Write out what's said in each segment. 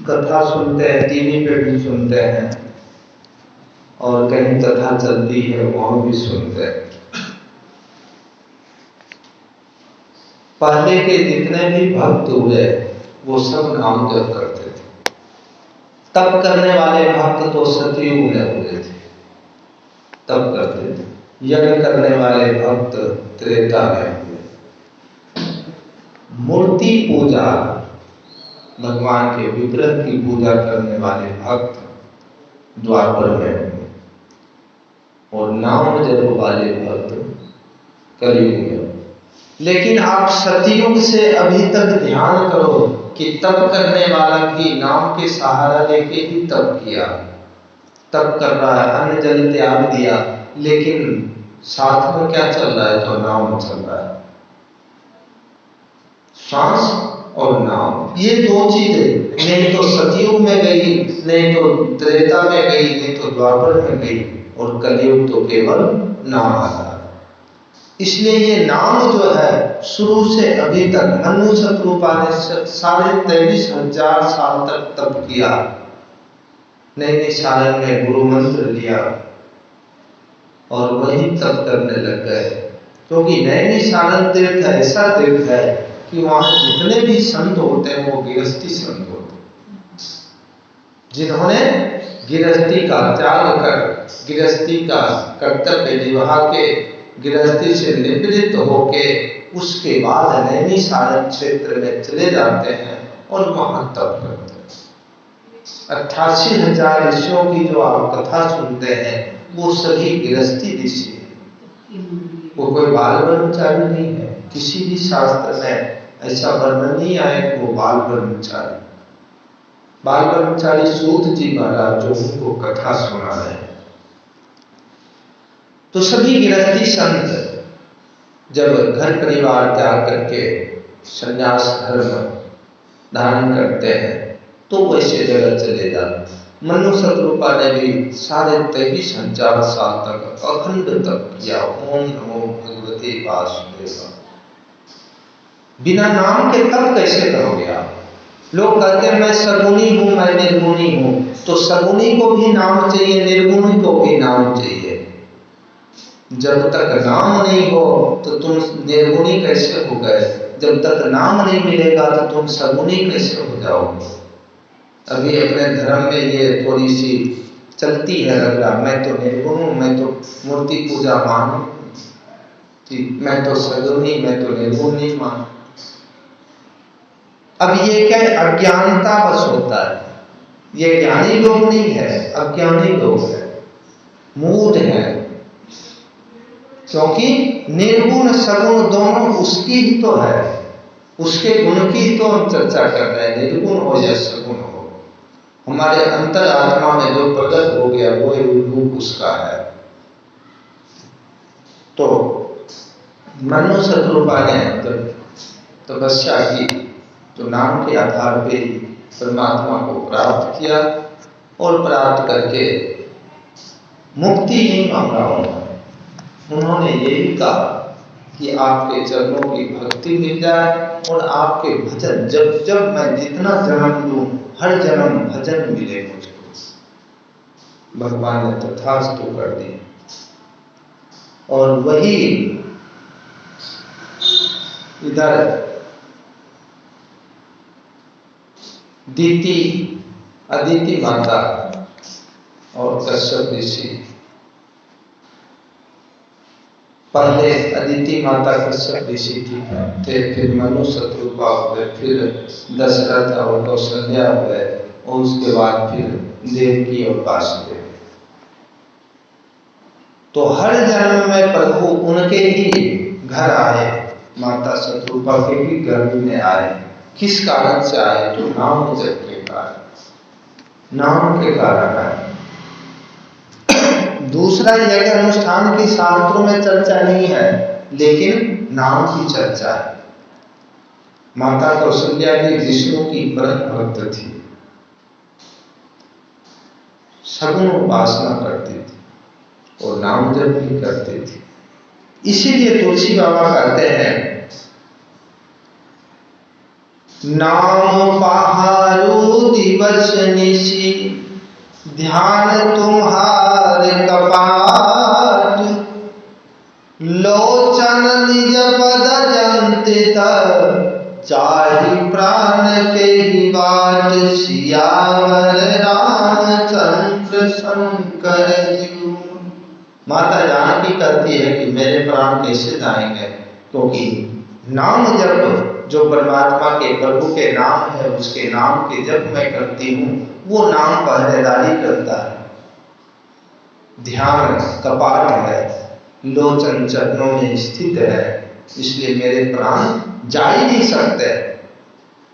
कथा सुनते हैं, टीवी पे भी सुनते हैं और कहीं कथा चलती है वहां भी सुनते हैं। पहले के जितने भी भक्त हुए वो सब नाम जप करते थे। तप करने वाले भक्त तो सतयुग में हुए थे, तप करते थे। यज्ञ करने वाले भक्त त्रेता में हुए। मूर्ति पूजा, भगवान के विग्रह की पूजा करने वाले भक्त द्वापर में हुए और नाम जप वाले भक्त कलयुग में। लेकिन आप सतयुग से अभी तक ध्यान करो कि तप करने वाला भी नाम के सहारा लेके ही तप किया, तप कर रहा है, अन्न जल त्याग दिया, लेकिन साथ में क्या चल रहा है? तो नाम चल रहा है। श्वास और नाम, ये दो चीजें नहीं तो सतयुग में गई, नहीं तो त्रेता में गई, नहीं तो द्वापर में गई, और कलयुग तो केवल नाम आता है। इसलिए ये नाम जो है शुरू से अभी तक मनु शतरूपा ने 23,500 साल तक तप किया। नैनी सारण में गुरु मंत्र लिया और वही तप करने लग गए, क्योंकि नैनी सारण तीर्थ ऐसा तीर्थ है कि वहां जितने भी संत होते हैं वो गृहस्थी संत होते हैं, जिन्होंने गृहस्थी का त्याग कर गृहस्थी का कर्तव्य निभा के गृहस्थी से निवृत्त होके उसके बाद नैनी सारण क्षेत्र में चले जाते हैं और वहां तप करते हैं। 88,000 ऋषियों की जो आप कथा सुनते हैं वो सभी गृहस्थी ऋषि हैं, वो कोई बाल ब्रह्मचारी नहीं है। किसी भी शास्त्र में ऐसा वर्णन नहीं आया कि वो बाल ब्रह्मचारी। बाल ब्रह्मचारी सूत जी महाराज जो उनको कथा सुना रहे हैं। तो सभी गृहस्थी संत जब घर परिवार त्याग करके संन्यास धर्म धारण करते हैं तो वैसे जगह चले जाते। मनु शतरूपा ने भी 23,500 साल तक अखंड तप किया। ओम नमो भगवते वासुदेवाय। बिना नाम के तप कैसे करोगे आप? लोग कहते हैं मैं सगुनी हूं, मैं निर्गुणी हूं, तो सगुनी को भी नाम चाहिए, निर्गुणी को भी नाम चाहिए। जब तक नाम नहीं हो तो तुम निर्गुणी कैसे हो गए? जब तक नाम नहीं मिलेगा तो तुम सगुनी कैसे हो जाओगे? अभी अपने धर्म में ये थोड़ी सी चलती है रगड़ा, मैं तो निर्गुण हूं, मैं तो मूर्ति पूजा मानू, मैं तो सगुनी, मैं तो निर्गुण नहीं मानू। अब ये क्या अज्ञानता बस होता है। ये ज्ञानी लोग नहीं है, अज्ञानी लोग हैं, मूढ़ हैं। क्योंकि निर्गुण सगुण दोनों उसकी ही तो है, उसके गुण की तो हम चर्चा कर रहे हैं। निर्गुण हो या सगुण हो, हमारे अंतर आत्मा में जो प्रकट हो गया वो रूप उसका है। तो मनु शतरूपा ने जब तपस्या की तो नाम के आधार पे ही परमात्मा को प्राप्त किया और प्राप्त करके मुक्ति नहीं मांगा उन्होंने ये भी कहा कि आपके चरणों की भक्ति मिल जाए और आपके भजन, जब जब मैं जितना जन्म लूं हर जन्म भजन मिले मुझको। भगवान ने तथास्तु कर दी। और वही इधर अदिति माता और कश्यप ऋषि, पहले अदिति माता कश्यप ऋषि थे, फिर मनु शतरूपा हुए, फिर दशरथ और कौशल्या हुए, और उसके बाद फिर देवकी और वासुदेव। तो हर जन्म में प्रभु उनके ही घर आए, माता शतरूपा के भी गर्भ में आए। किस कारण से आए? तो नाम जप के कारण, नाम के कारण आए। दूसरा यज्ञ अनुष्ठान की शास्त्रों में चर्चा नहीं है, लेकिन नाम की चर्चा है। माता कौशल्या भी विष्णु की परम भक्त थी, सगुण उपासना करती थी और नाम जप भी करती थी। इसीलिए तुलसी बाबा कहते हैं नाम पहारो दिव दिवस निशि ध्यान तुम्हारे कपाट, लोचन निज पद जंतित चाहि प्राण के ही बाट। सियावर रामचंद्र शंकर जी। माता जानकी कहती है कि मेरे प्राण कैसे जाएंगे, क्योंकि नाम जप जो परमात्मा के प्रभु के नाम है, उसके नाम के जप मैं करती हूँ, वो नाम पहरेदारी करता है। ध्यान कपाट है, लोचन चरणों में स्थित है, इसलिए मेरे प्राण जा ही नहीं सकते।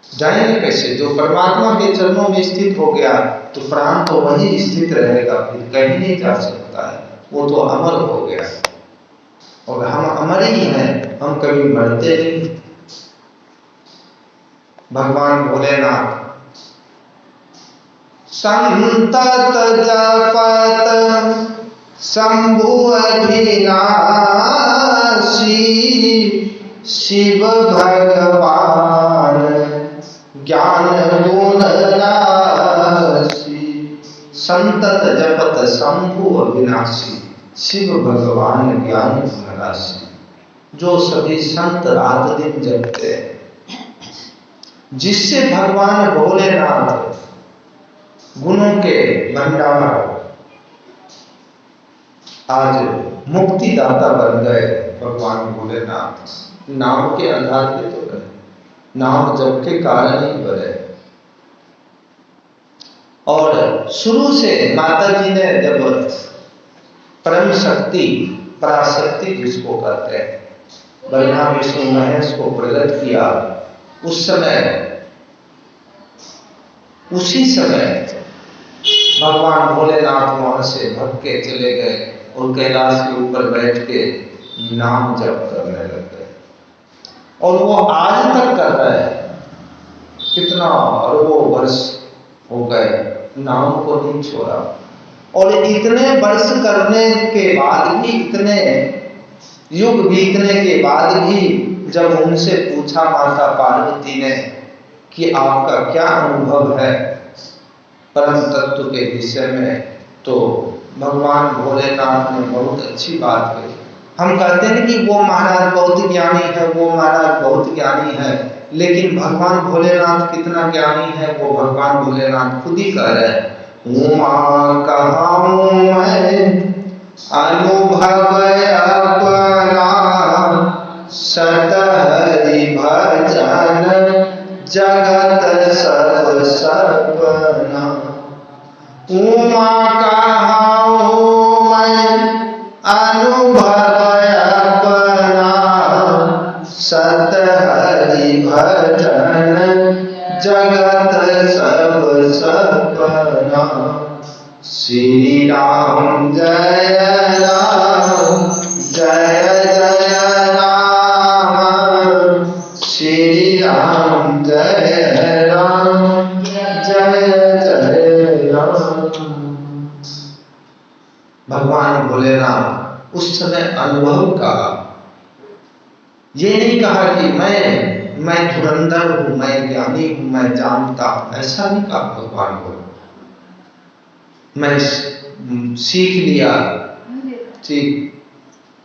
जाएंगे कैसे? जो परमात्मा के चरणों में स्थित हो गया तो प्राण तो वहीं स्थित रहेगा, फिर कहीं नहीं जा सकता है, वो तो अमर हो गया। और हम अमर ही हैं, हम कभी मरते नहीं। भगवान भोलेनाथ संतत जपत शंभु अभिनाशी, शिव भगवान ज्ञान गुण राशि। संतत जपत शंभु अविनाशी, शिव भगवान ज्ञान गुण राशि। जो सभी संत रात दिन जपते हैं, जिससे भगवान भोलेनाथ गुणों के भंडार आज मुक्तिदाता बन गए। भगवान भोलेनाथ नाम के आधार पे तो रहे, नाम जप के कारण ही बने। और शुरू से माता जी ने जब परम शक्ति, पराशक्ति जिसको कहते हैं, ब्रह्मा विष्णु महेश को प्रकट किया, उस समय उसी समय भगवान भोलेनाथ वहां से भग के चले गए और कैलाश के ऊपर बैठ के नाम जप करने लग गए। और वो आज तक कर रहे हैं। कितना अरबों वर्ष हो गए, नाम को नहीं छोड़ा। और इतने वर्ष करने के बाद भी, इतने युग बीतने के बाद भी, जब उनसे पूछा माता पार्वती ने कि आपका क्या अनुभव है परम तत्व के विषय में, तो भगवान भोलेनाथ ने बहुत अच्छी बात कही। हम कहते हैं कि वो महाराज बहुत ज्ञानी है, वो महाराज बहुत ज्ञानी है, लेकिन भगवान भोलेनाथ कितना ज्ञानी है वो भगवान भोलेनाथ खुद ही कह रहे हैं। उमा कहूँ मैं अनुभव अपना, सत हरि भजन जगत सब सपना। उमा कहूँ मैं अनुभव अपना, सत हरि भजन जगत सब सपना। श्री राम जय राम, जय जय राम। श्री राम जय राम, जय जय राम। भगवान भोलेनाथ उस समय अनुभव कहा, ये नहीं कहा कि मैं धुरंधर हूं, मैं ज्ञानी हूं, मैं जानता हूं, ऐसा नहीं कहा भगवान को। मैं सीख लिया, ठीक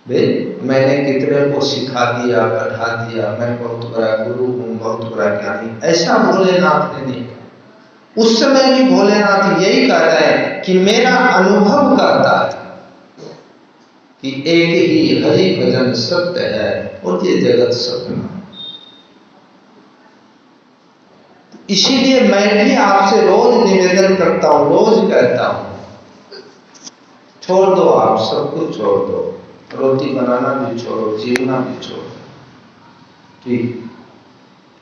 बे, मैंने कितने को सिखा दिया, पढ़ा दिया, मैं बहुत बड़ा गुरु हूं, बहुत बड़ा ज्ञानी, ऐसा भोलेनाथ ने नहीं कहा। उस समय भी भोलेनाथ यही कह रहे हैं कि मेरा अनुभव कहता है कि एक ही हरि भजन सत्य है और ये जगत सपना। इसीलिए मैं भी आपसे रोज निवेदन करता हूं, रोज कहता हूं, छोड़ दो, आप सब कुछ छोड़ दो, रोटी बनाना भी छोड़ो, जीवना भी छोड़ो, ठीक,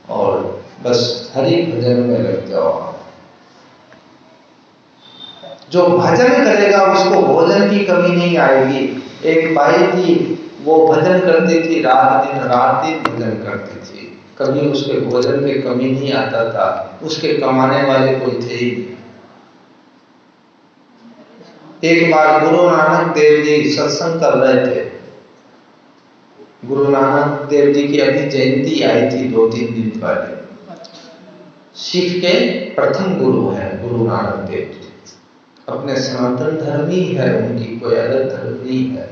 और बस हरि भजन में लग जाओ। जो भजन करेगा उसको भोजन की कमी नहीं आएगी। एक बाई थी, वो भजन करती थी, रात दिन भजन करती थी, कभी उसके भोजन में कमी नहीं आता था, उसके कमाने वाले कोई थे ही नहीं। एक बार गुरु नानक देव जी सत्संग कर रहे थे। गुरु नानक देव जी की अभी जयंती आई थी 2-3 दिन पहले। सिख के प्रथम गुरु हैं गुरु नानक देव जी। अपने सनातन धर्म ही है उनकी, कोई अलग धर्म नहीं है,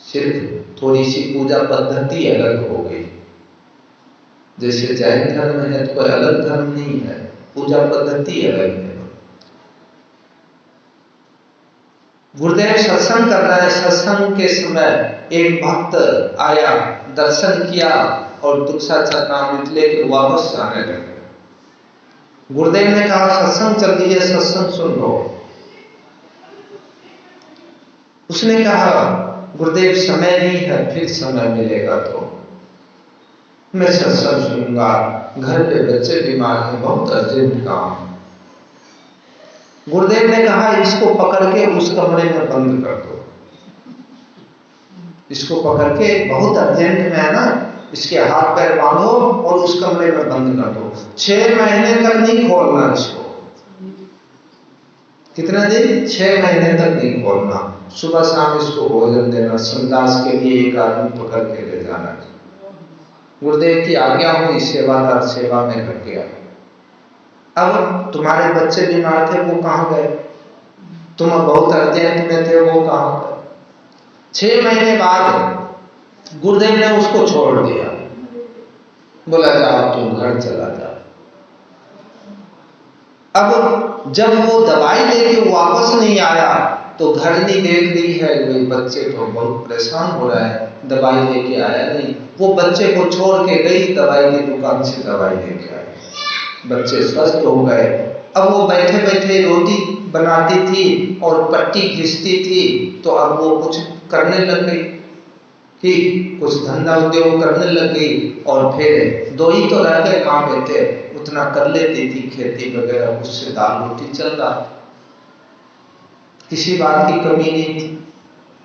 सिर्फ थोड़ी सी पूजा पद्धति अलग हो गई। जैसे जैन धर्म है तो कोई अलग धर्म नहीं है, पूजा पद्धति अलग है। गुरुदेव सत्संग कर रहे हैं, सत्संग के समय एक भक्त आया, दर्शन किया और दीक्षा चरणामृत लेकर वापस जाने लगे। गुरुदेव ने कहा सत्संग चल रही है, सत्संग सुन लो। उसने कहा गुरुदेव समय नहीं है, फिर समय मिलेगा तो मैं सत्संग सुनूंगा, घर पे बच्चे बीमार हैं, बहुत अर्जेंट काम। गुरुदेव ने कहा इसको पकड़ के उस कमरे में बंद कर दो, इसको पकड़ के बहुत अर्जेंट में है ना, इसके हाथ पैर बांधो और उस कमरे में बंद कर दो। 6 महीने तक नहीं खोलना इसको। कितना दिन? 6 महीने तक नहीं खोलना। सुबह शाम इसको भोजन देना, संदास के लिए एक आदमी पकड़ के ले जाना। गुरुदेव की आज्ञा हुई, सेवादार सेवा में लग गया। अब तुम्हारे बच्चे बीमार थे, वो कहाँ गए? तुम बहुत अर्जेंट में थे, वो कहाँ गए? 6 महीने बाद गुरुदेव ने उसको छोड़ दिया, बोला जाओ तुम घर चला जाओ। अब जब वो दवाई लेके वापस नहीं आया तो घरनी देख रही है वे बच्चे तो बहुत परेशान हो रहा है, दवाई लेके आया नहीं। वो बच्चे को छोड़ के गई, दवाई की दुकान से दवाई लेके आई, बच्चे स्वस्थ हो गए। अब वो बैठे बैठे रोटी बनाती थी और पट्टी घिसती थी, तो अब वो कुछ करने लग गई, ठीक कुछ धंधा उद्योग करने लग गई। और फिर 2 ही तो रह गए माँ बेटे, उतना कर लेती थी, खेती वगैरह, उससे दाल रोटी चल रहा, किसी बात की कमी नहीं थी।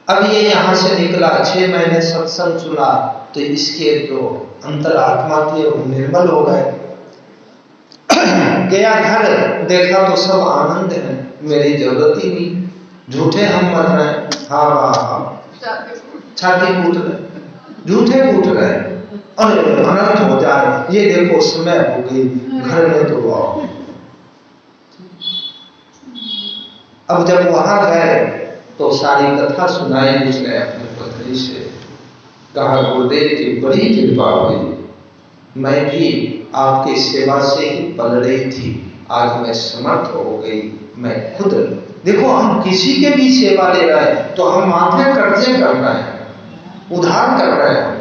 अब ये यहाँ से निकला, 6 महीने सत्संग सुना, तो इसके जो अंतरात्मा थे वो निर्मल हो गए। गया घर, देखा तो सब आनंद है, मेरी जरूरत ही नहीं, झूठे हम मर रहे हैं, हाँ हाँ हाँ, छाती फूट रहे, झूठे फूट रहे, अरे अनर्थ हो जाए, ये देखो समय हो गई, घर में तो आओ। अब जब वहां गए तो सारी कथा सुनाई उसने अपनी पत्नी से, कहा गुरुदेव की बड़ी कृपा हुई, मैं भी आपकी सेवा से ही पल रही थी, आज मैं समर्थ हो गई। मैं खुद, देखो हम किसी के भी सेवा ले रहे हैं तो हम माथे कर्जे कर रहे हैं, उधार कर रहे हैं।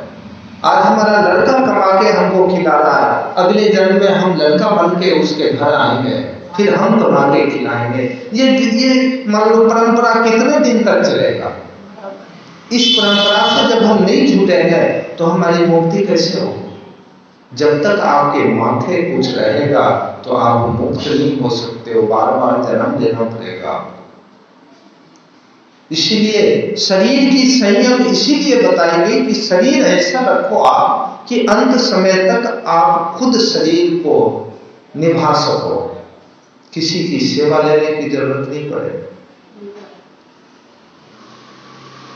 आज हमारा लड़का कमा के हमको खिला रहा है, अगले जन्म में हम लड़का बन के उसके घर आएंगे, फिर हम कमा के खिलाएंगे। ये मान लो परंपरा कितने दिन तक चलेगा? इस परंपरा से जब हम नहीं छूटेंगे तो हमारी मुक्ति कैसे होगी? जब तक आपके माथे कुछ रहेगा तो आप मुक्त नहीं हो सकते हो, बार बार जन्म लेना पड़ेगा। इसीलिए शरीर की संयम इसीलिए बताई गई कि शरीर ऐसा रखो आप कि अंत समय तक आप खुद शरीर को निभा सको, किसी की सेवा लेने की जरूरत नहीं पड़े।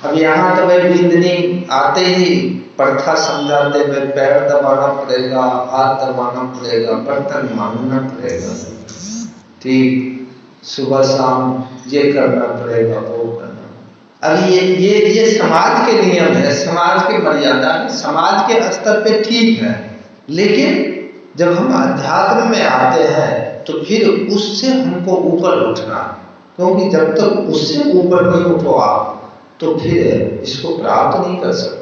अब यहाँ तो भाई बिंदनी आते ही प्रथा समझाते हुए पैर दबाना पड़ेगा, हाथ दबाना पड़ेगा, बर्तन मांगना पड़ेगा, ठीक, सुबह शाम ये करना पड़ेगा, वो करना। अब ये समाज के नियम है, समाज के मर्यादा है, समाज के स्तर पे ठीक है, लेकिन जब हम अध्यात्म में आते हैं तो फिर उससे हमको ऊपर उठना, क्योंकि जब तक उससे ऊपर नहीं उठो आप तो फिर इसको प्राप्त नहीं कर सकते।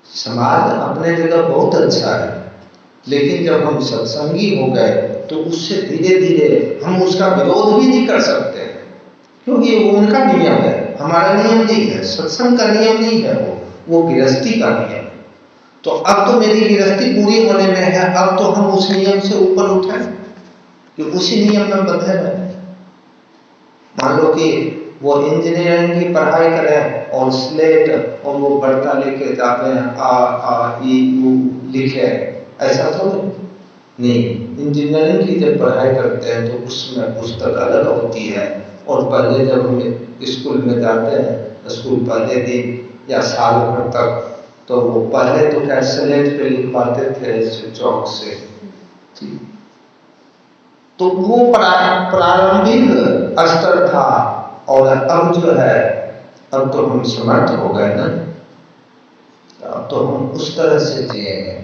समाज अपने जगह बहुत अच्छा है, लेकिन जब हम सत्संगी हो गए तो उससे धीरे धीरे हम उसका विरोध भी नहीं कर सकते, क्योंकि वो उनका नियम है, हमारा नियम नहीं है, सत्संग का नियम नहीं है, वो गृहस्थी का नियम है। तो अब तो मेरी गृहस्थी पूरी होने में है, अब तो हम उस नियम से ऊपर उठे कि उसी नियम में बंधे रहे। मान लो कि वो इंजीनियरिंग की पढ़ाई करें और स्लेट और वो बर्ता लेके जाते हैं, आ ई उ लिखे, ऐसा तो नहीं। इंजीनियरिंग की जब पढ़ाई करते हैं तो उसमें पुस्तक अलग होती है, और पहले जब हम स्कूल में जाते हैं, स्कूल पहले दिन या साल भर तक, तो वो पहले तो क्या स्लेट पे लिखवाते थे चौक से, तो वो प्रारंभिक स्तर था, और अब जो है, अब तो हम समर्थ हो गए ना, अब तो हम उस तरह से जिएंगे।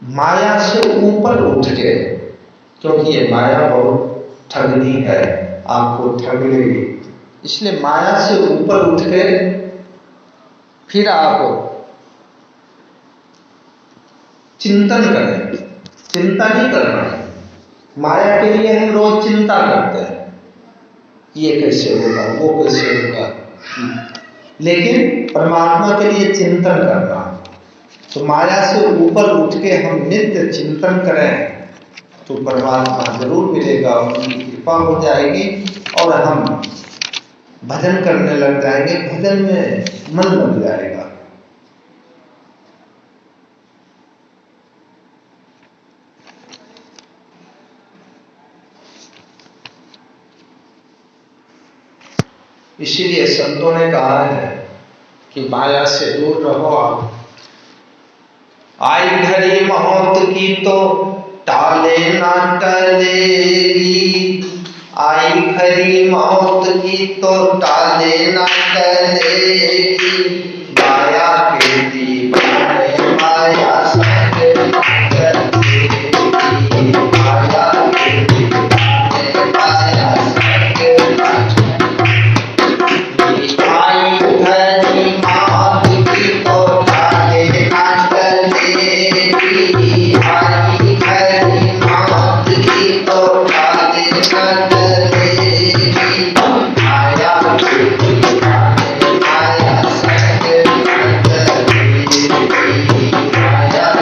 माया से ऊपर उठ के, क्योंकि ये माया बहुत ठगनी है, आपको ठग लेगी, इसलिए माया से ऊपर उठ के फिर आप चिंतन करें। चिंता नहीं करना है। माया के लिए हम रोज चिंता करते हैं, ये कैसे होगा, वो कैसे होगा, लेकिन परमात्मा के लिए चिंतन करना। तो माया से ऊपर उठ के हम नित्य चिंतन करें तो परमात्मा जरूर मिलेगा, उनकी कृपा हो जाएगी और हम भजन करने लग जाएंगे, भजन में मन लग जाएगा। इसीलिए संतों ने कहा है कि माया से दूर रहो आप। आई घड़ी मौत की तो टाले ना टलेगी, आई घड़ी मौत की तो टाले ना टलेगी, माया के दीवाने माया संग करती, माया के दीवाने माया संग करती। आई घड़ी मौत की तो टाले ना टलेगी, आई घड़ी मौत की तो टाले ना टलेगी, माया के दीवाने माया संग करती, माया के दीवाने माया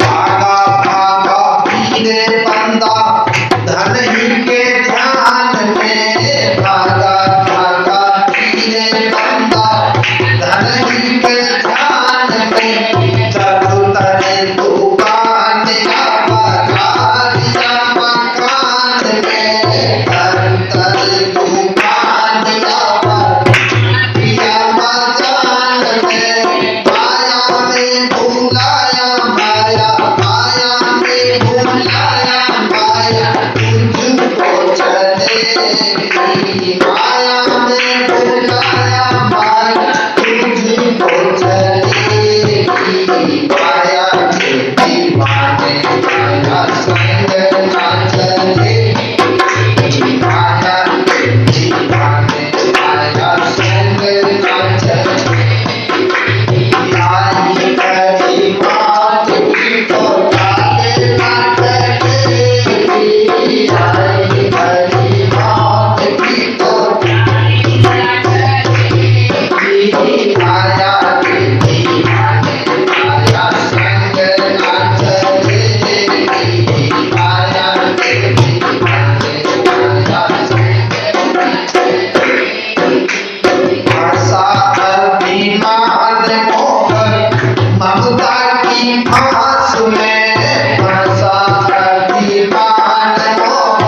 भागा भागा पीरे बंदा धन ही के ध्यान में, भागा भागा पीरे बंदा धन ही के ध्यान में, चबूतरे दुकान या बाजार या मकान में, अंतर दुकान या बाजार या मकान में, माया में भुलाया माया, माया में भुलाया माया, तुझको चलेगी, माया में भुलाया माया, तुझको चलेगी, माया के दीवाने माया संग ना चलेगी, माया के दीवाने माया संग ना चलेगी, आई घड़ी मौत की तो टाले ना टलेगी, आई घड़ी मौत की तो टाले ना टलेगी, माया के दीवाने माया संग ना चलेगी, माया के दीवाने माया संग ना चलेगी। आशा अभिमान मोह ममता की फांस में, आशा अभिमान मोह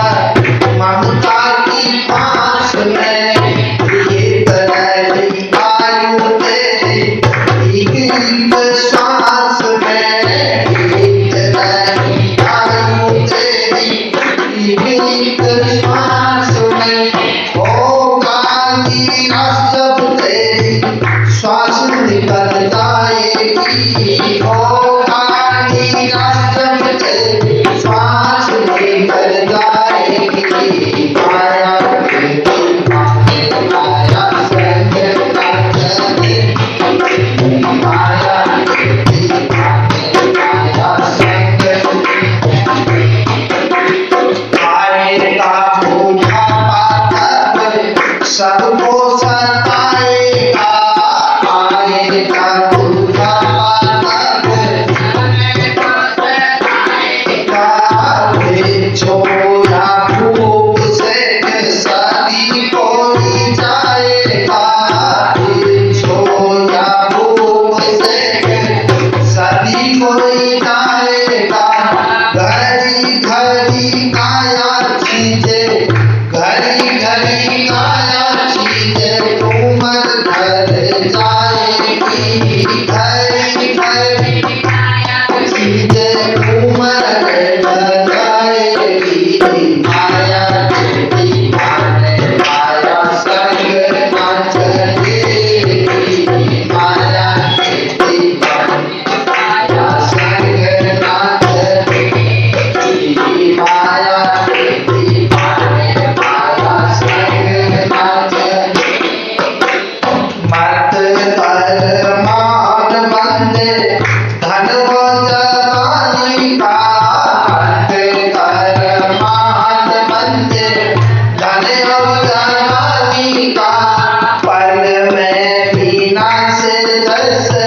ममता की फांस में, ये तरह आयु तेरी एक एक श्वास में, ये तरह आयु तेरी एक एक श्वास में, होगा निराश जब तेरी श्वास निकल जाएगी, होगा निराश जब तेरी श्वास निकल जाएगी, माया के दीवाने माया संग ना चलेगी, माया के दीवाने माया संग आएगा बुढ़ापा तब सबको सताएगा, आएगा बुढ़ापा तब जैसे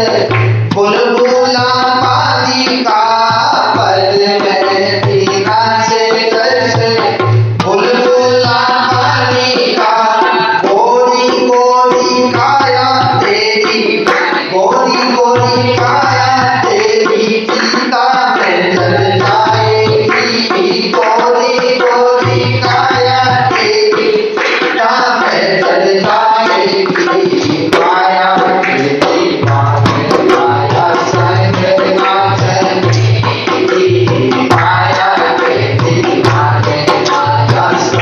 बुलबुला पानी का पद में भीगा से जैसे बुलबुला पानी का गोरी गोरी काया तेरी गोरी गोरी काया तेरी चिता में जल जाएगी गोरी गोरी काया तेरी चिता में जल जाएगी काया तेरी काया संग नाचेगी काया तेरी काया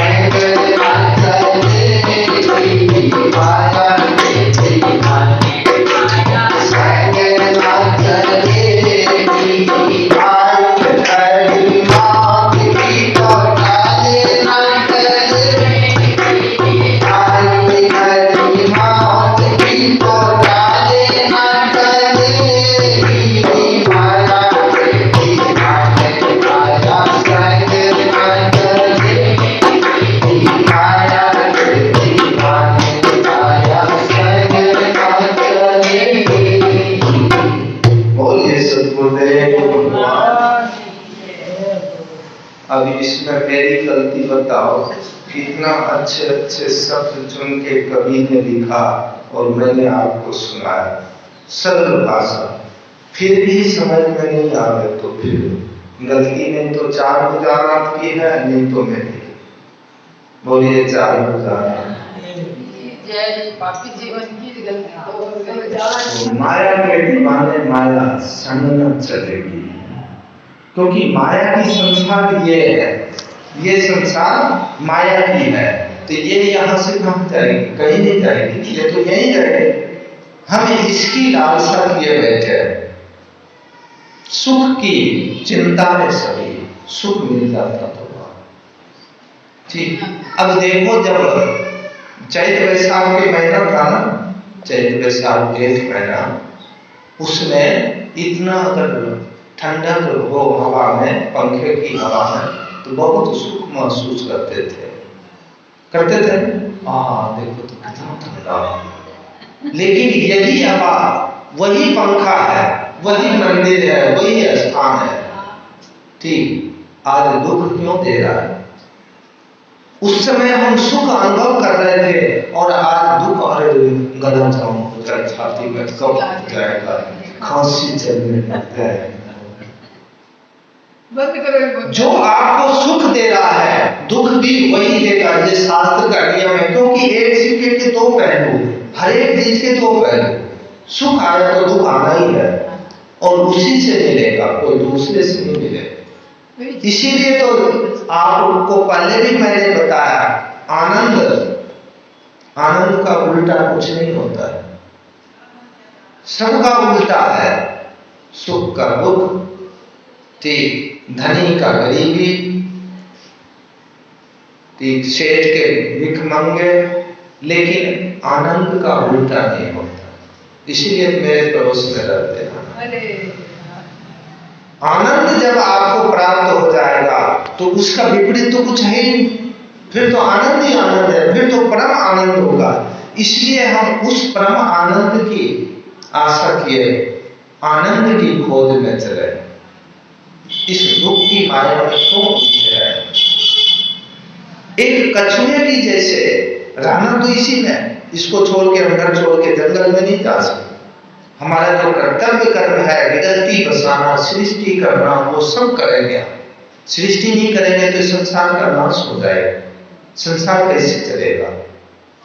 संग नाचेगी काया तेरी अब इसमें मेरी गलती बताओ, कितना अच्छे अच्छे शब्द चुन के कवि ने लिखा और मैंने आपको सुनाया सरल भाषा, फिर भी समझ में नहीं आवे तो फिर गलती नहीं तो चार गुजारात की है, नहीं तो मेरी। बोलिए चार गुजारात। माया के दीवाने माया संग न चलेगी, क्योंकि माया की संसार ये है, ये संसार माया की है, तो ये यहाँ से कहाँ जाएगी? कहीं नहीं जाएगी, ये तो यहीं रहेगी। हम इसकी लालसा किए बैठे हैं, सुख की चिंता में सभी सुख मिल जाता तो ठीक। अब देखो जब चैत वैशाख के महीना था ना, चैत वैशाख जेठ महीना, उसमें इतना अगर ठंडक हो हवा में, पंखे की हवा में, तो बहुत सुख महसूस करते थे। देखो तो कितना ठंडा। लेकिन यही हवा, वही पंखा है, वही मंदिर है, वही स्थान है, ठीक, आज दुख क्यों दे रहा है? उस समय हम सुख अनुभव कर रहे थे और आज दुख, और गला जाम हो जाए, छाती में कब हो जाएगा, खांसी चलने लगता है। जो आपको सुख दे रहा है, दुख भी वही देगा, ये शास्त्र का नियम है, क्योंकि एक सिक्के के दो पहलू, हर एक चीज के दो पहलू। सुख आया तो दुख आना ही है, और उसी से मिलेगा, कोई दूसरे से नहीं मिलेगा। इसीलिए तो आपको पहले भी मैंने बताया, आनंद का उल्टा कुछ नहीं होता है, सबका उल्टा है, सुख का दुख, ठीक, धनी का गरीबी, ठीक, सेठ के भिखमंगे, लेकिन आनंद का उल्टा नहीं होता। इसीलिए मेरे पड़ोस में रहते हैं। आनंद जब आपको प्राप्त हो जाएगा तो उसका विपरीत तो कुछ है ही, फिर तो आनंद ही आनंद है, फिर तो परम आनंद होगा। इसलिए हम उस परम आनंद की आशा किए, आनंद की खोज में चले, इस दुख की माया में क्यों उलझे हैं? एक कछुए की जैसे रहना तो इसी में, इसको छोड़ के हम घर छोड़ के जंगल में नहीं जा सकते। हमारा जो कर्तव्य कर्म है, विगति बसाना, सृष्टि करना, वो सब करेंगे। सृष्टि नहीं करेंगे तो संसार का नाश हो जाएगा, संसार कैसे चलेगा?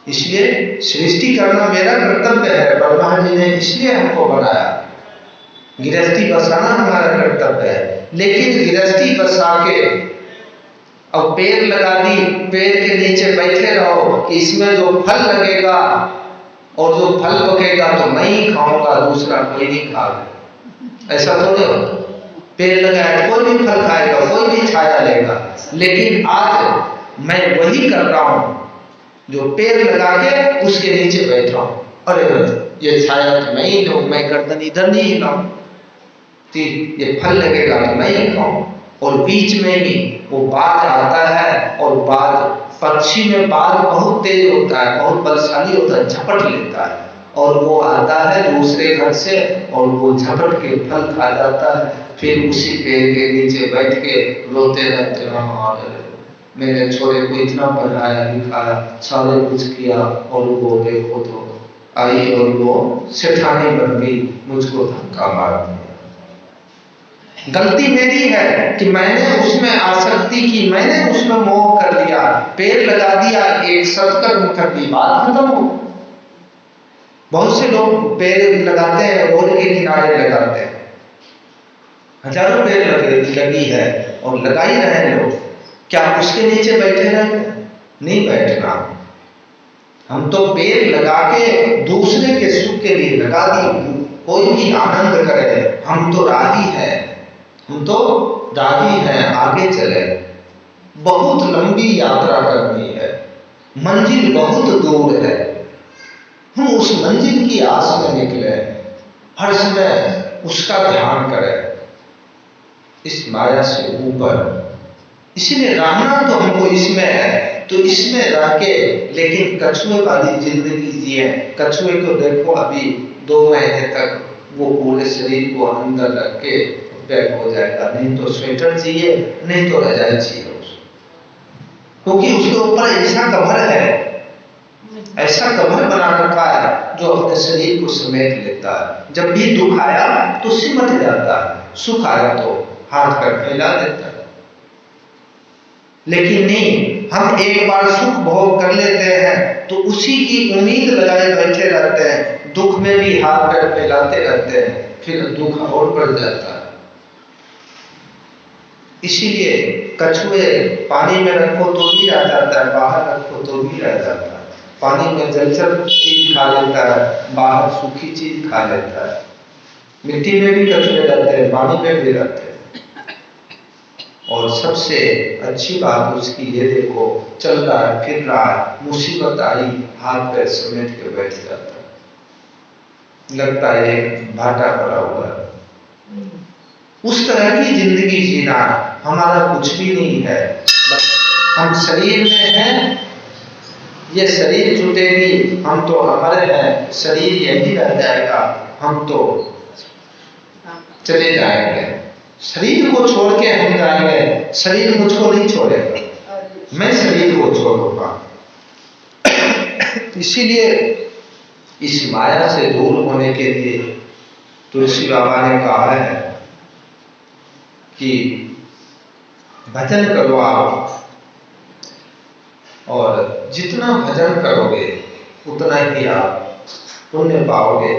इसलिए सृष्टि करना मेरा कर्तव्य है, ब्रह्मा जी ने इसलिए हमको बनाया। गृहस्थी बसाना हमारा कर्तव्य है, लेकिन गृहस्थी बसा के अब पेड़ लगा दी, पेड़ के नीचे बैठे रहो कि इसमें जो फल लगेगा और जो फल पकेगा तो मैं ही खाऊंगा, दूसरा कोई नहीं खाएगा, ऐसा थोड़ी होता। पेड़ लगाया कोई भी फल खाएगा, कोई भी छाया लेगा, लेकिन आज मैं वही कर रहा हूं जो पेड़ लगा के उसके नीचे बैठा हूं। अरे ये छाया तो मैं ही लूं, मैं गर्दन इधर नहीं हिलाऊं, ठीक, ये फल लगेगा तो मैं ही खाऊं। और बीच में ही वो बाज आता है, और बाज, पक्षी में बाज बहुत तेज होता है, बहुत बलशाली होता है, झपट लेता है, और वो आता है दूसरे घर से और वो झपट के फल खा जाता है, फिर उसी पेड़ के नीचे बैठ के रोते रहते हैं और मेरे छोरे को इतना पढ़ाया लिखाया सारे कुछ किया और वो देखो तो आई और वो सेठानी बन गई, मुझको धक्का मार दिया। गलती मेरी है कि मैंने उसमें आसक्ति की, मैंने उसमें मोह कर लिया, पेड़ लगा दिया, एक सत्कर्म कर दी, बात खत्म हो। बहुत से लोग पेड़ लगाते हैं, रोड के किनारे लगाते हैं, हजारों पेड़ लगी है और लगा ही रहे लोग, क्या उसके नीचे बैठे रहते? नहीं बैठना। हम तो पेड़ लगा के दूसरे के सुख के लिए लगा दी, कोई भी आनंद करे, हम तो राही हैं, हम तो राही हैं, आगे चले। बहुत लंबी यात्रा करनी है, मंजिल बहुत दूर है, हम उस मंजिल की आस में निकले, हर समय उसका ध्यान करें, इस माया से ऊपर। इसीलिए रहना तो हमको इसमें है, तो इसमें रह के लेकिन कछुए वाली जिंदगी जिए। कछुए को देखो, अभी 2 महीने तक वो पूरे शरीर को अंदर रख के पैक हो जाएगा, नहीं तो स्वेटर चाहिए, नहीं तो रजाई चाहिए उसको, क्योंकि उसके ऊपर ऐसा कवर है, ऐसा कवर बना रखा है जो अपने शरीर को समेट लेता है। जब भी दुख आया तो सिमट जाता है, सुख आया तो हाथ कर फैला देता है। लेकिन नहीं, हम एक बार सुख भोग कर लेते हैं तो उसी की उम्मीद लगाए बैठे रहते हैं, दुख में भी हाथ पैर फैलाते रहते हैं, फिर दुख और बढ़ जाता है। इसीलिए कछुए पानी में रखो तो भी रह जाता है, बाहर रखो तो भी रह जाता है। पानी में जलचर चीज खा लेता है, बाहर सूखी चीज खा लेता है। मिट्टी में भी कछुए रहते हैं, पानी में भी रहते हैं। और सबसे अच्छी बात उसकी ये देखो, चल रहा है, फिर रहा है, मुसीबत आई हाथ पैर समेट के बैठ जाता है, लगता है एक भाटा पड़ा हुआ है। उस तरह की जिंदगी जीना, हमारा कुछ भी नहीं है, बस हम शरीर में हैं, ये शरीर छूटेगी, हम तो अमर हैं, शरीर यही रह जाएगा, हम तो चले जाएंगे, शरीर को छोड़ के हम जाएंगे, शरीर मुझको नहीं छोड़ेगा, मैं शरीर को छोड़ूंगा। इसीलिए इस माया से दूर होने के लिए तुलसी बाबा ने कहा है कि भजन करो आप, और जितना भजन करोगे उतना ही आप पुण्य पाओगे।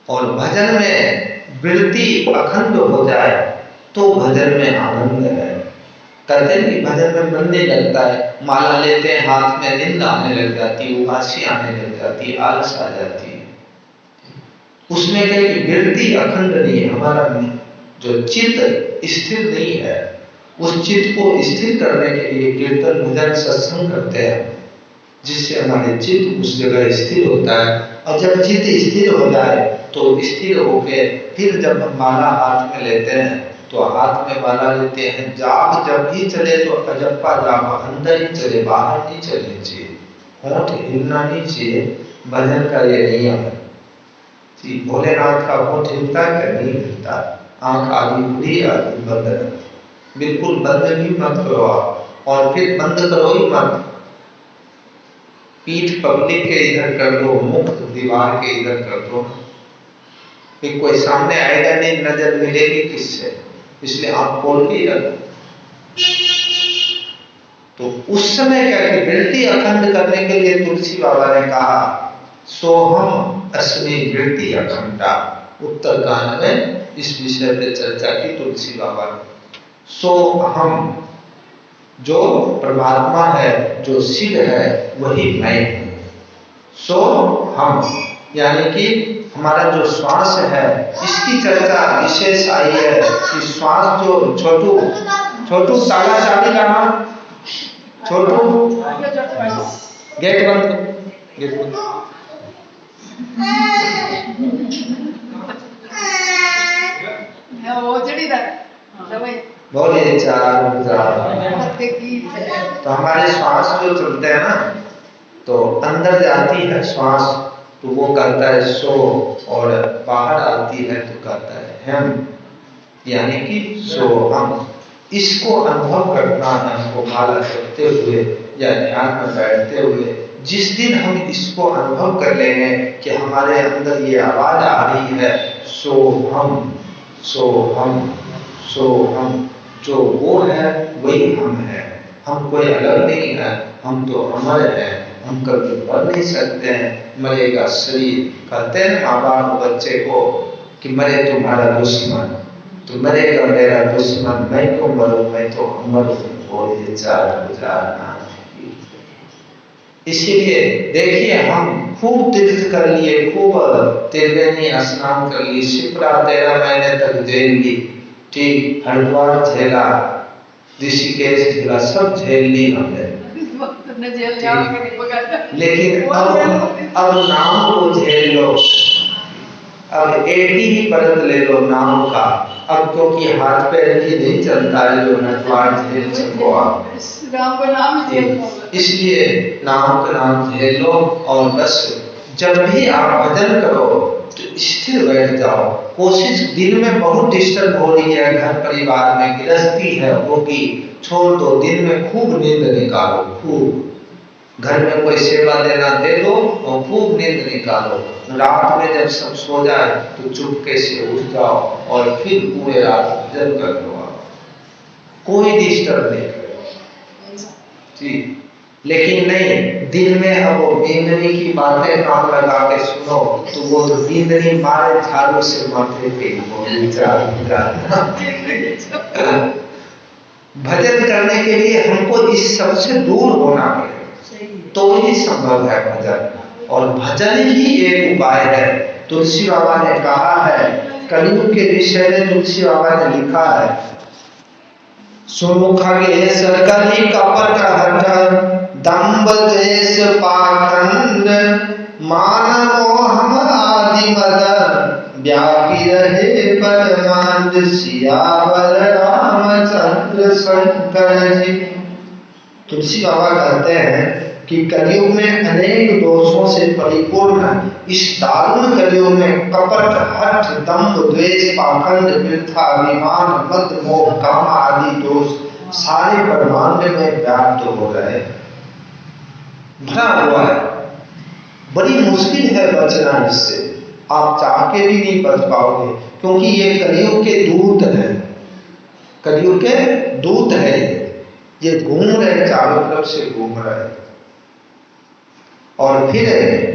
और भजन में वृत्ति अखंड हो जाए तो भजन में आनंद है। कहते हैं कि भजन में मन नहीं लगता है, माला लेते हैं हाथ में, नींद आने लग जाती, उदासी आने लग जाती, आलस आ जाती है। उसमें क्या कि वृत्ति अखंड नहीं है, हमारा जो चित्त स्थिर नहीं है, उस चित्त को स्थिर करने के लिए कीर्तन भजन सत्संग करते हैं, जिससे हमारे चित्त उस जगह स्थिर होता है। और जब चित्त स्थिर हो जाए तो स्थिर होके फिर जब हम माला हाथ में लेते हैं तो हाथ में माला लेते हैं, जाप जब भी चले तो अजप्पा जाप अंदर ही चले, बाहर नहीं चलनी चाहिए, होंठ हिलना नहीं चाहिए। भजन का ये नियम है। भोलेनाथ का होंठ हिलता है, नहीं हिलता, आंख आधी खुली आधी बंद है, बिल्कुल बंद भी मत करो आप, और फिर बंद करो ही मत, पीठ पब्लिक के इधर कर दो, मुख दीवार के इधर कर दो, फिर कोई सामने आएगा नहीं, नजर मिलेगी किससे, इसलिए आप खोल के रखो। तो उस समय क्या कि वृत्ति अखंड करने के लिए तुलसी बाबा ने कहा, सोहम अस्मि वृत्ति अखंडा। उत्तर कांड में इस विषय पे चर्चा की तुलसी बाबा ने। सो हम, जो परमात्मा है, जो शिव है, वही मैं हूँ। सो हम यानी कि हमारा जो श्वास है, इसकी चर्चा विशेष आई है कि श्वास जो छोटू छोटू ताला चाबी लाना, छोटू गेट बंद, गेट बंद। बोले चार। तो हमारे श्वास जो चलते हैं ना, तो अंदर जाती है श्वास तो वो करता है सो, और बाहर आती है तो करता है हम, यानी कि सो हम। इसको अनुभव करना है हमको माला करते हुए या ध्यान में बैठते हुए। जिस दिन हम इसको अनुभव कर लेंगे कि हमारे अंदर ये आवाज आ रही है सो हम, सो हम, सो हम, जो वो है वही हम है, हम कोई अलग नहीं है, हम तो अमर है, हम कभी मर नहीं सकते हैं। मरेगा शरीर, कहते हैं माँ बाप बच्चे को कि मरे तुम्हारा दुश्मन, तो मरेगा मेरा दुश्मन, मैं क्यों मरूं, मैं तो अमर हूं, बोलिए चार गुजारना। इसीलिए देखिए हम खूब तीर्थ कर लिए, खूब त्रिवेणी स्नान कर ली, शिप्रा 13 महीने तक झेल ली, ठीक, हरिद्वार झेला, ऋषिकेश झेला, सब झेल ली हमने। लेकिन अब नाम को झेल लो, अब एक ही व्रत ले लो नाम का। अब क्योंकि हाथ पैर भी नहीं चलता है जो हरिद्वार झेल सको आप, राम का नाम झेल लो, इसलिए नाम का नाम झेल लो। और बस जब भी आप भजन करो तो स्थिर बैठ जाओ। कोशिश, दिन में बहुत डिस्टर्ब हो रही है, घर परिवार में गृहस्थी है होगी, छोड़ दो, दिन में खूब नींद निकालो, खूब घर में कोई सेवा देना दे दो और खूब नींद निकालो। रात में जब सब सो जाए तो चुपके से उठ जाओ और फिर पूरे रात भजन कर लो, कोई डिस्टर्ब नहीं करो जी। लेकिन नहीं, दिन में अब वो नींदनी की बातें कान लगा के सुनो तो वो तो नींदनी मारे झाड़ू से माथे पे भजन करने के लिए हमको इस सबसे दूर होना पड़ेगा तो ही संभव है भजन, और भजन ही एक उपाय है। तुलसी बाबा ने कहा है, कलयुग के विषय में तुलसी बाबा ने लिखा है, सुमुखगे सकली कपट हट दंभ द्वेष पाखंड मान मोह आदि मद व्यापी रहे ब्रह्मांड। सियावर रामचंद्र शंकर जी। तुलसी बाबा कहते हैं कि कलयुग में अनेक दोषों से परिपूर्ण इस दारुण कलयुग में कपट हठ दंभ द्वेष पाखंड वृथा अभिमान मद मोह काम आदि दोष सारे ब्रह्मांड में व्याप्त हो रहे, भरा हुआ है। बड़ी मुश्किल है बचना इससे, आप चाह के भी नहीं बच पाओगे, क्योंकि ये कलयुग के दूत हैं, कलयुग के दूत है, ये घूम रहे, चारों तरफ से घूम रहे। और फिर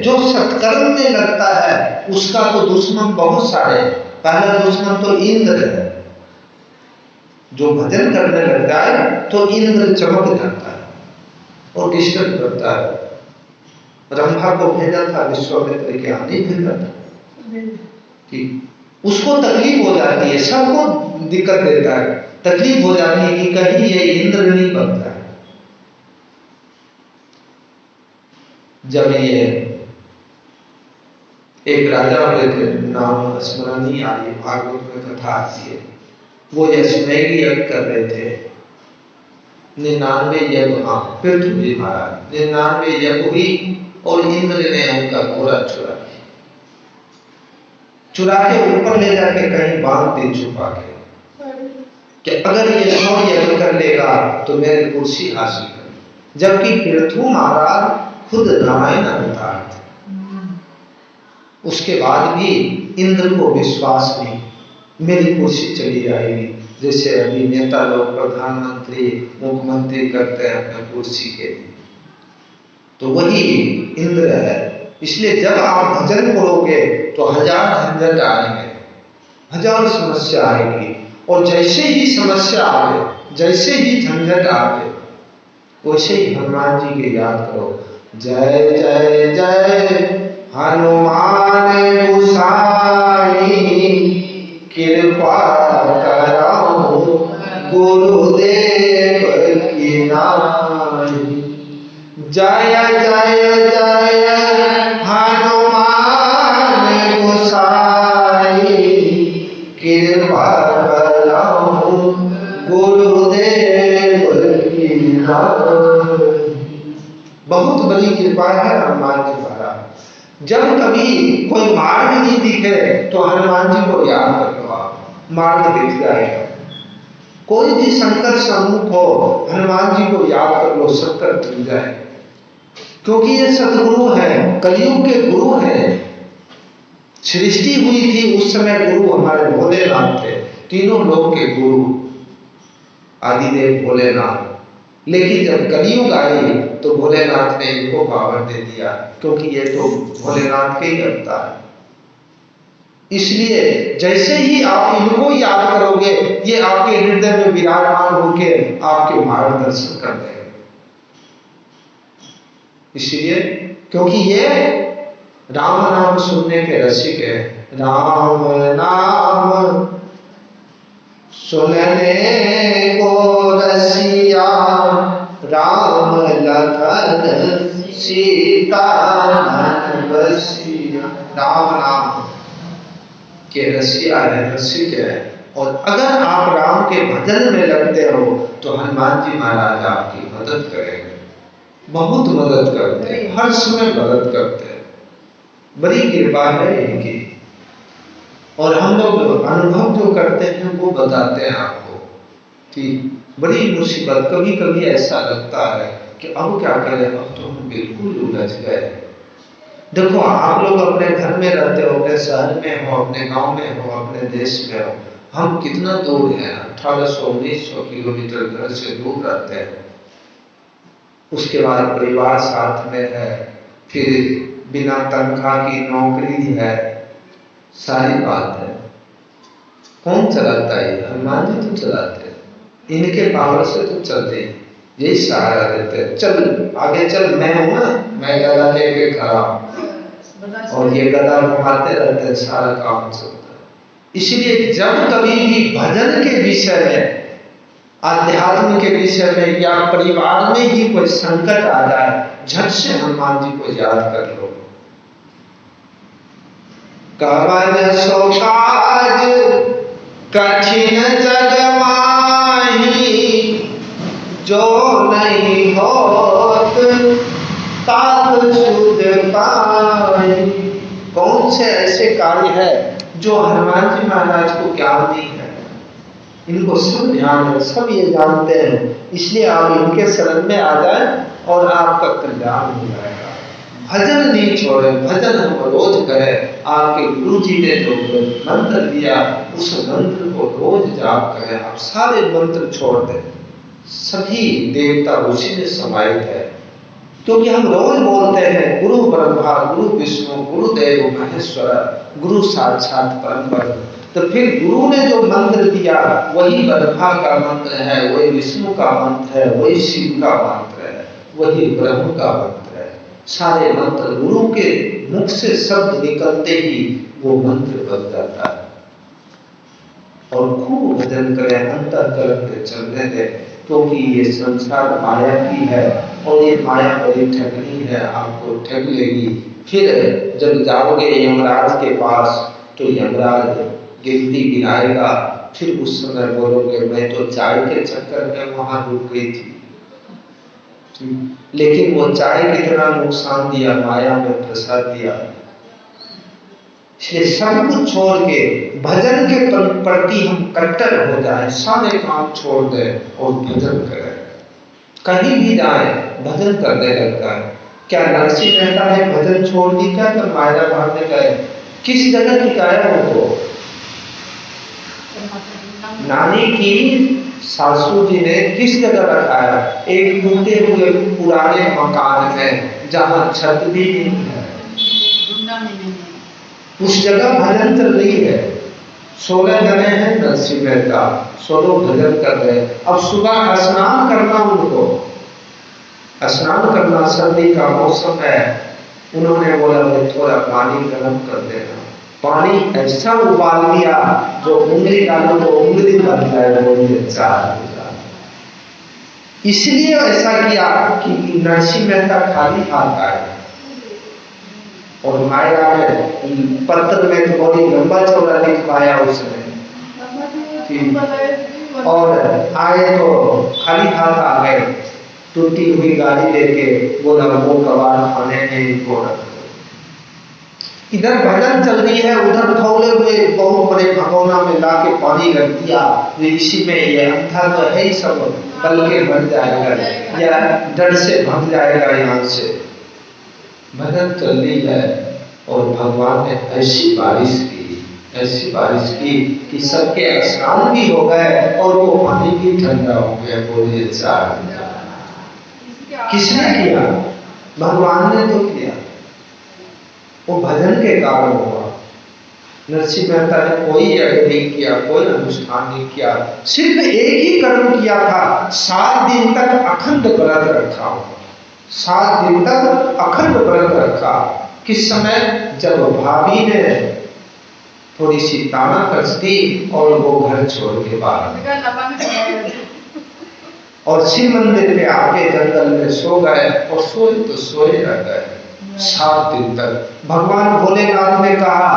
जो सत्कर्म में लगता है उसका तो दुश्मन बहुत सारे। पहला दुश्मन तो इंद्र है, जो भजन करने लगता है तो इंद्र चमक जाता है और डिस्टर्ब करता है। ब्रह्मा को भेजा था, विश्वामित्र के आदि भेजा था, ठीक, उसको तकलीफ हो जाती है, सबको दिक्कत देता है, तकलीफ हो जाती है कि कहीं ये इंद्र नहीं बनता है। जब ये एक राजा हुए थे, नाम स्मरण नहीं आ रही, भागवत में कथा आती है, वो यज्ञ यज्ञ कर रहे थे, 99 यज्ञ, हाँ पृथ्वी महाराज 99 यज्ञ हुई और इंद्र ने उनका घोड़ा चुरा के ऊपर ले जाके कहीं बांध दे छुपा के, कि अगर ये 100 यज्ञ कर लेगा तो मेरी कुर्सी हासिल कर। जबकि पृथ्वी महाराज खुद नारायण अवतार थे, उसके बाद भी इंद्र को विश्वास नहीं, मेरी कुर्सी चली जाएगी। जैसे अभी नेता लोग प्रधानमंत्री मुख्यमंत्री करते हैं अपने कुर्सी के लिए, तो वही इंद्र है। इसलिए जब आप भजन करोगे तो हजार झंझट आएंगे, हजार समस्या आएगी, और जैसे ही समस्या आवे, जैसे ही झंझट आवे, वैसे ही हनुमान जी के याद करो, जय जय जय हनुमान गोसाई कृपा कराओ गुरुदेव की नाई। जय जय जय हनुमान गोसाई कृपा कराओ गुरुदेव की नाई। बहुत बड़ी कृपा है हनुमान जी महाराज। जब कभी कोई मार्ग नहीं दिखे तो हनुमान जी को याद कर लो, आप मार्ग दिख जाएगा। कोई भी संकट सम्मुख हो, हनुमान जी को याद कर लो, संकट टल जाए। क्योंकि ये सदगुरु हैं, कलयुग के गुरु हैं। सृष्टि हुई थी उस समय गुरु हमारे भोलेनाथ थे, तीनों लोक के गुरु आदिदेव भोलेनाथ। लेकिन जब कलयुग आई तो भोलेनाथ ने इनको पावर दे दिया, क्योंकि ये तो भोलेनाथ के ही अवतार है। इसलिए जैसे ही आप इनको याद करोगे, ये आपके हृदय में विराजमान होकर आपके मार्गदर्शन कर देंगे। इसलिए क्योंकि ये राम नाम सुनने के रसिक है। राम नाम सुनने को रसिया, राम लखन सीता मन बसिया। राम नाम के रसिया है, रसिक है। और अगर आप राम के भजन में लगते हो तो हनुमान जी महाराज आपकी मदद करेंगे, बहुत मदद करते हैं, हर समय मदद करते हैं। बड़ी कृपा है इनकी। और हम लोग अनुभव जो करते हैं वो बताते हैं आपको कि बड़ी मुसीबत, कभी कभी ऐसा लगता है कि अब क्या करें, अब तो हम बिल्कुल उलझ गए। देखो, आप लोग अपने घर में रहते हो, अपने शहर में हो, अपने गांव में हो, अपने देश में हो। हम कितना दूर हैं, 1800-1900 किलोमीटर घर से दूर रहते हैं। उसके बाद परिवार साथ में है, फिर बिना तनख्वाह की नौकरी है, सारी बात है। कौन चलाता है? हनुमान जी तो चलाते हैं। इनके पावर से तो चलते हैं, यही सहारा देते हैं। चल आगे चल, मैं हूं ना, मैं गदा लेके खड़ा हूं और ये गदा घुमाते रहते हैं, सारा काम चलता है। इसलिए जब कभी भी भजन के विषय में, आध्यात्म के विषय में या परिवार में ही कोई संकट आ जाए, झट से हनुमान जी को याद कर लो। कवन सो काज कठिन जग माही, जो नहीं होत तात सुध पाई। कौन से ऐसे कार्य है जो हनुमान जी महाराज को ज्ञान नहीं है? इनको सब ध्यान है, सब ये जानते हैं। इसलिए आप इनके शरण में आ जाए और आपका कल्याण हो जाएगा। भजन नहीं छोड़े, भजन हम रोज करें। आपके गुरु जी ने जो मंत्र दिया, उस मंत्र को रोज जाप करें। आप सारे मंत्र छोड़ दें, सभी देवता उसी में समाहित है। क्योंकि हम रोज बोलते हैं गुरु ब्रह्मा गुरु विष्णु गुरुदेव महेश्वर, गुरु साक्षात परम ब्रह्म। तो फिर गुरु ने जो मंत्र दिया वही ब्रह्मा का मंत्र है, वही विष्णु का मंत्र है, वही शिव का मंत्र है, वही ब्रह्म का मंत्र है। सारे मंत्र गुरु के मुख से शब्द निकलते ही वो मंत्र बन जाता है। और खूब भजन करें, अंतःकरण में चलने दें, क्योंकि ये संसार माया की है और ये माया बड़ी ठगनी है, आपको ठग लेगी। फिर जब जाओगे यमराज के पास तो यमराज गिनती गिनाएगा, फिर उस समय बोलोगे मैं तो चाय के चक्कर में वहां रुक गई थी। लेकिन वो चाय कितना नुकसान दिया, माया में फंसा दिया। इसलिए सब कुछ छोड़ के भजन के प्रति हम कट्टर हो जाए, सारे काम छोड़ दें और भजन करें। कहीं भी जाए भजन करने लगता है। क्या नरसिंह मेहता ने भजन छोड़ दी क्या तो माया भागने गए? किस जगह टिकाया उनको? नानी की सासू जी ने किस जगह रखाया? एक टूटे हुए पुराने मकान में जहां छत भी नहीं है, उस जगह भजन चल रही है। 16 जने हैं नरसिंह मेहता, 16 भजन कर रहे हैं। अब सुबह स्नान करना, उनको स्नान करना, सर्दी का मौसम है। उन्होंने बोला थोड़ा पानी गर्म कर देना। पानी ऐसा उबाल दिया जो उंगली डालो तो उंगली बन जाए, बोलिए चार। इसलिए ऐसा किया कि नरसिंह मेहता खाली हाथ आए और माया में पत्र में थोड़ी लंबा चौड़ा लिखवाया उसने, और आए तो खाली हाथ आ गए। टूटी हुई गाड़ी लेके बोला वो कबाड़ खाने में इनको रख दो। इधर भजन चल रही है, उधर खौले हुए बहुत बड़े भगोना में लाके पानी रख दिया। इसी में ये अंधा तो है ही सब बल के बन जाएगा या डर से भाग जाएगा यहाँ से। भजन चल रही है और भगवान ने ऐसी बारिश की कि सबके स्नान भी हो गए और वो पानी भी ठंडा हो गया। बोलिए चार किसने किया? भगवान ने तो किया, वो भजन के कारण हुआ। नरसिंह मेहता ने कोई यज्ञ नहीं किया, कोई अनुष्ठान नहीं किया, सिर्फ एक ही कर्म किया था, 7 दिन तक अखंड व्रत रखा। 7 दिन तक अखंड व्रत रखा। किस समय? जब भाभी ने थोड़ी सी ताना कसती और वो घर छोड़ के बाहर और शिव मंदिर पे आके जंगल में सो गए और सोए तो सोए रह गए 7 दिन तक। भगवान भोलेनाथ ने कहा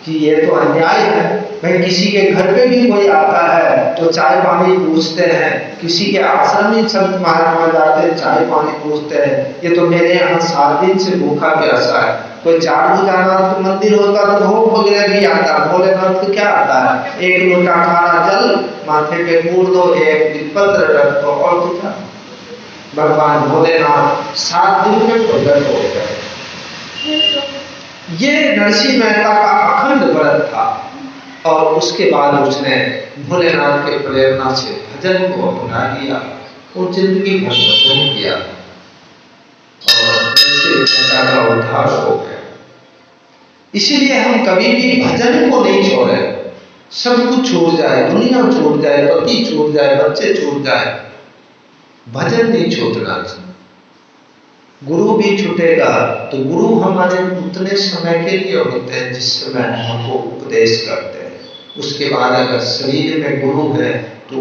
कि ये तो अन्याय है, भाई किसी के घर पे भी कोई आता है तो चाय पानी पूछते हैं, किसी के आश्रम में संत महात्मा जाते हैं चाय पानी पूछते हैं, ये तो मेरे यहाँ 7 दिन से भूखा प्यासा है। कोई चारभुजानाथ मंदिर होता तो भोग वगैरह भी आता, भोलेनाथ को क्या आता है? 1 लोटा खारा जल माथे पे पूर दो, 1 बिलपत्र रख दो और क्या। भगवान भोलेनाथ 7 दिन में प्रकट हो गए। ये नरसिंह मेहता का अखंड व्रत था और उसके बाद उसने भोलेनाथ के प्रेरणा से भजन को अपना लिया और जिंदगी भर भजन किया और नरसिंह मेहता का उद्धार हो गया। इसीलिए हम कभी भी भजन को नहीं छोड़े। सब कुछ छूट जाए, दुनिया छूट जाए, पति छूट जाए, बच्चे छूट जाए, भजन नहीं छूटना चाहिए। गुरु भी छूटेगा तो गुरु हमारे उतने समय के लिए होते हैं जिस समय हमको उपदेश करते हैं। उसके बाद अगर शरीर में गुरु है तो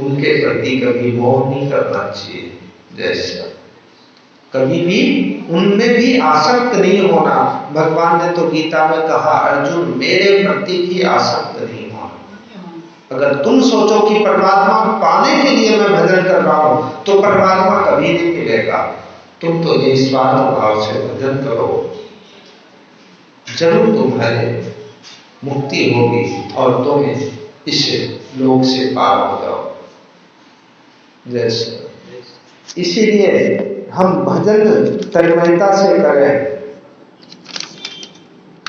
उनके प्रति कभी मोह नहीं करना चाहिए। जैसा कभी भी उनमें भी आसक्त नहीं होना। भगवान ने तो गीता में कहा, अर्जुन मेरे प्रति भी आसक्त नहीं होना। अगर तुम सोचो कि परमात्मा पाने के लिए मैं भजन कर रहा हूं तो परमात्मा कभी नहीं मिलेगा। तुम तो निस्वार्थ भाव से भजन करो, जरूर तुम्हारे मुक्ति होगी और तुम इस लोक से पार हो जाओ। जैसे इसीलिए हम भजन तन्मयता से करें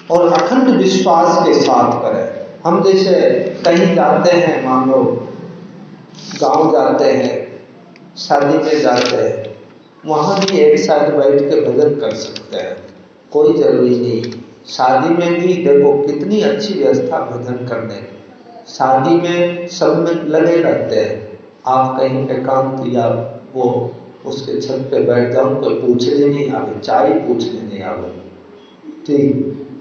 और अखंड विश्वास के साथ करें। हम जैसे कहीं जाते हैं, मान लो गांव जाते हैं, शादी में जाते हैं, वहां भी एक साथ बैठ के भजन कर सकते हैं, कोई जरूरी नहीं। शादी में भी देखो कितनी अच्छी व्यवस्था भजन करने की। शादी में सब में लगे रहते हैं, आप कहीं एकांत या वो उसके छत पे बैठ जाओ, कोई पूछने नहीं आवे, चाय पूछने नहीं आवे, ठीक।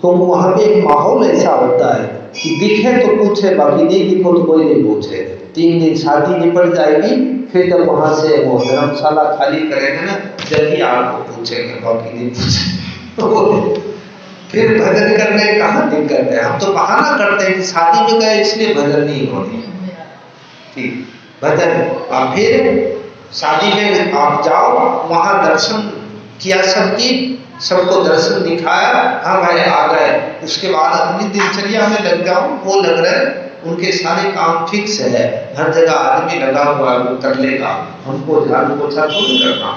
तो वहां पे एक माहौल ऐसा होता है कि दिखे तो पूछे, बाकी नहीं दिखो तो कोई नहीं पूछे। 3 दिन शादी निपट जाएगी, फिर जब वहां से वो धर्मशाला खाली करेंगे ना, जब ही आपको पूछेंगे, बाकी नहीं पूछेंगे। फिर भजन करने कहाँ दिक्कत है? हम तो बहाना करते हैं कि शादी में गए इसलिए भजन नहीं होनी, ठीक। भजन आप फिर शादी में आप जाओ, वहां दर्शन किया, सबको दर्शन दिखाया, हाँ भाई आ गए। उसके बाद अपनी दिनचर्या में लग जाओ। वो लग रहे उनके सारे काम फिक्स है, हर जगह आदमी लगा हुआ है, वो कर लेगा, हमको झाड़ू पोछा थोड़ी करना।